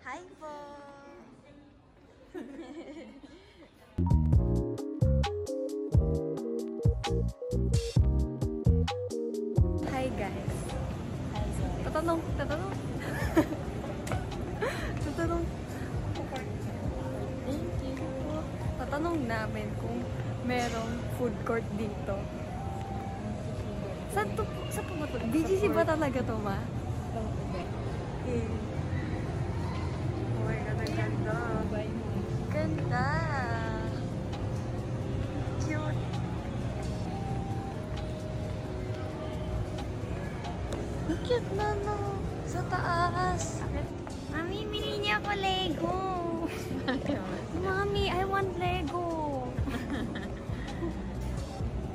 Hi po! Hi guys! Hi Zoe! Tatanong! Thank you! Tatanong namin kung merong food court dito. Saan to? Saan po ba to? BGC ba talaga to, ma? Eh. Oh my God, ang ganda. Ganda. Cute. Ang cute na, no? Sa taas. Mami, mili niya ako Lego. Mommy, I want Lego.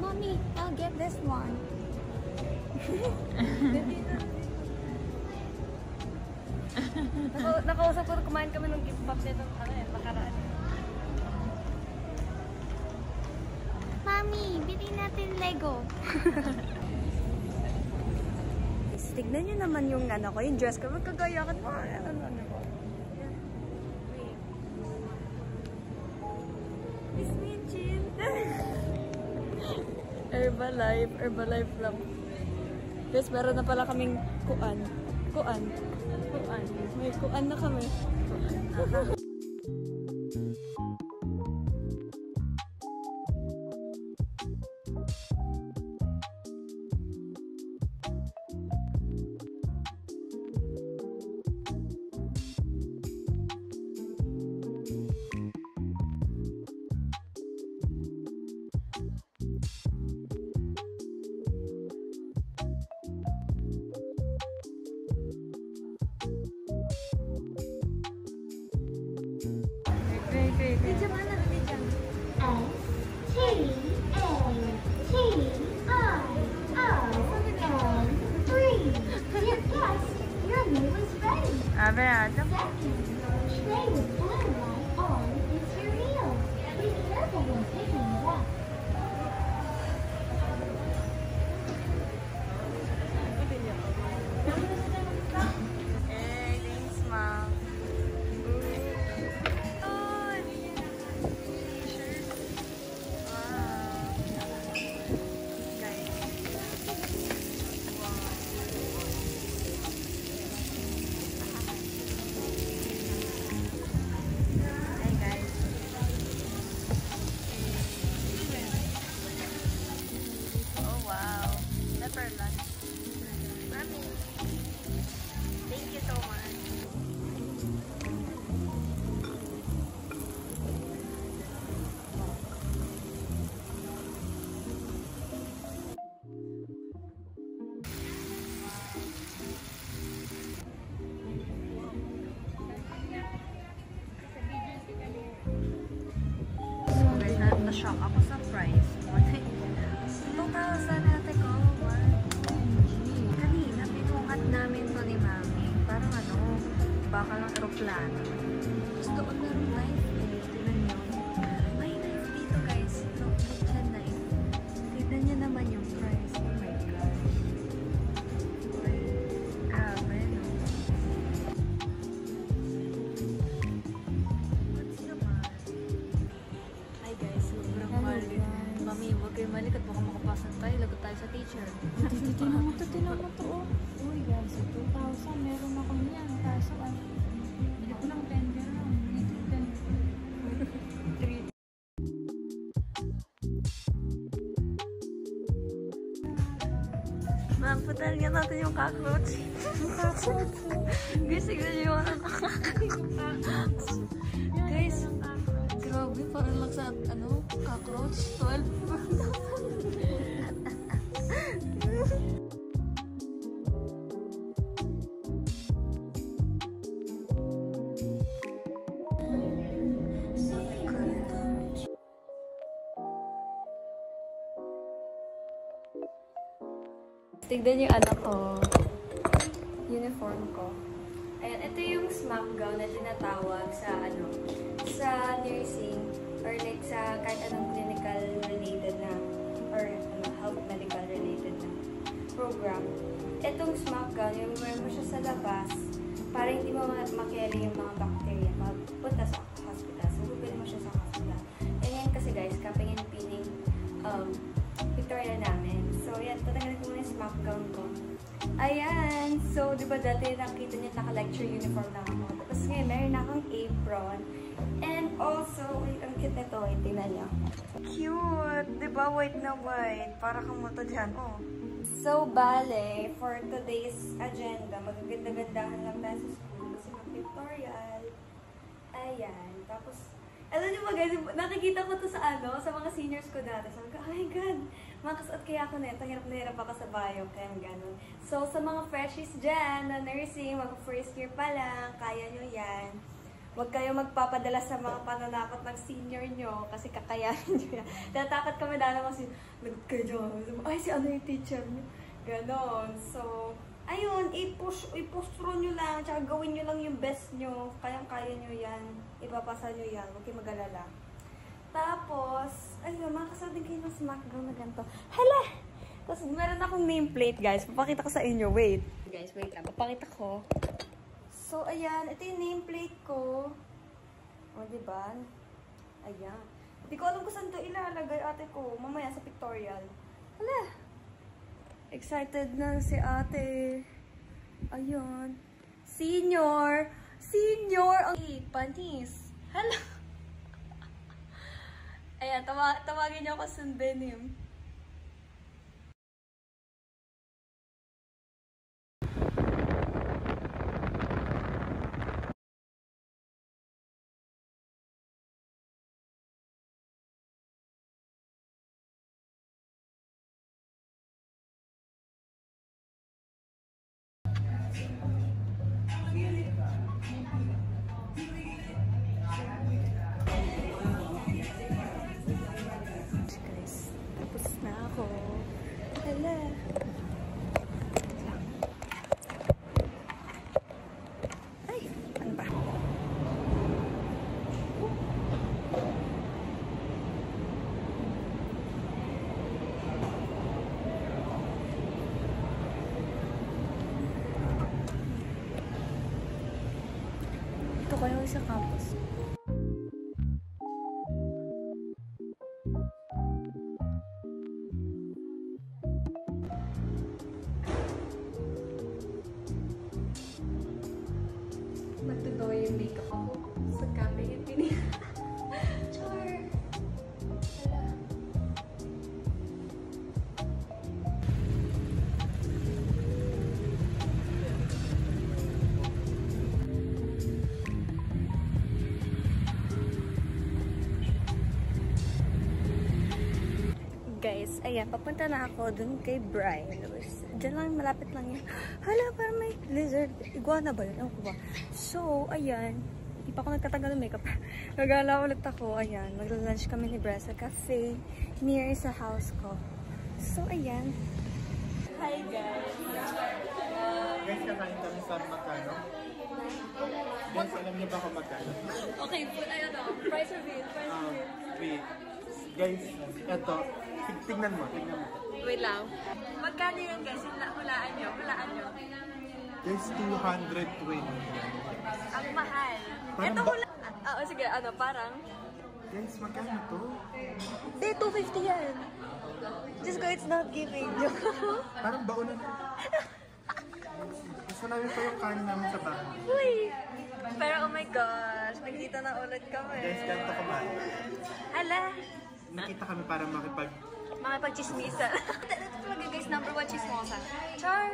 Mommy, I'll get this one. Nakausap ko, kumain kami ng gift box nito, nakaraan. Mami, bili natin Lego. Tignan nyo naman yung ano ko, yung dress ko. Magkagaya ka mo. Ano ko. Miss Minchin. Herbalife lang. Guys, meron na pala kaming kuan. May kuan na kami. A ver, Tray with blue light on is your meal. Be careful when picking it up. hey, thanks, Mom. Mommy, thank you so much. Na-shock ako sa price. 2,000 ate ko. Kanina, pinungat namin to ni Mami. Parang ano, baka lang aeroplano. Tapos doon na rin knife. Tignan nyo. May knife dito guys. Look, kitchen knife. Tignan nyo naman yung price. Oh my God. Grabe, no? What's naman? Hi guys, sobrang mahal Baka makapasa tayo, lagot tayo sa teacher. Tinan mo to. Uy guys, 2,000 meron ako niyan. Kaso hindi ko ng tender lang. Ma'am, putal nga natin yung cockroach. Guys, tignan nyo yung guys, grabe, parang lang sa, cockroach. 12. Tignan yung anak ko. Uniform ko. Ayan, ito yung smack gown na tinatawag sa sa nursing or like sa kahit anong clinical related na or health medical related na program. Itong smack gown, yung wear mo siya sa labas para hindi mo makiali yung mga bacteria magpunta sa hospital. So, bubili mo siya sa hospital. And yan kasi guys, cupping and pinning pictorial namin. So, yan. Tatanggalin ko muna yung smack gown ko. Ayan. So, di ba dati nakita niyo naka-lecture uniform lang ako. Tapos ngayon, meron akong apron. And also, wait, ang cute nito. Wait, tingnan niyo. Cute! Di ba? White na white. Para kang moto dyan. Oh. So, bale, for today's agenda, magaganda-gandahan lang tayo sa school kasi mag-pictorial. Ayan. Tapos, alam niyo ba guys, nakikita ko to sa sa mga seniors ko dati. Sabi ko, oh my God, makasuot kaya ako nito. Hirap na hirap ako sa bio, kaya gano'n. So, sa mga freshies dyan na nursing, mag-first year pa lang, kaya nyo yan. Huwag kayo magpapadala sa mga pananakot ng senior nyo kasi kakayanin nyo yan. Tatakot kami dahil kasi, lagot kayo dyan. Ay, si yung teacher nyo. Ganon. So, ayun, i-push through nyo lang, tsaka gawin nyo lang yung best nyo. Kayang-kaya nyo yan. Ipapasa nyo yan. Huwag kayo mag-alala. Tapos, ayun, makakasal din kayo ng smackdown na ganito. Hala! Tapos, meron akong nameplate, guys. Papakita ko sa inyo. Wait. Guys, wait lang. Papakita ko. So, ayan. Ito yung nameplate ko. O, diba? Ayan. Hindi ko alam kung saan ito ilalagay, ate ko. Mamaya sa pictorial. Hala! Excited na si ate. Ayun. Senior! Senior! Ang panis. Hala! Ayan, tawagin niyo ako Sunbenim. Kayo sa campus. Magtutuwa yung makeup ako sa camping and pinili. Char! Hala. Guys, ayan, papunta na ako dun kay Brian. Diyan lang, malapit lang yan. Hala, parang may lizard. Iguana ba yun? Ewan ko ba? So, ayan. Hindi pa ako nagtatagal ng makeup. Nagala ulit ako. Ayan, magla-lunch kami ni Brian sa cafe near sa house ko. So, ayan. Hi, guys. Guys, kakain kami sa magkano? Guys, alam niyo ba kung magkano? Okay, price reveal. Wait. Guys, eto. Tignan mo. Wait lang. Magkano yun, guys? Hulaan nyo. Guys, 220. Ang mahal. Parang Ito hula. Sige, parang. Guys, magkano to? Hindi, 250 yan. Just it's not giving. Parang baunan. Gusto namin pa yung kanin namin sa bahay. Uy! Pero oh my gosh, nagkita na ulit kami. Guys, ganito kumain. Hala! Nakita kami para Makipag-chismisa. Ito talaga guys, number 1 chismosa. Char!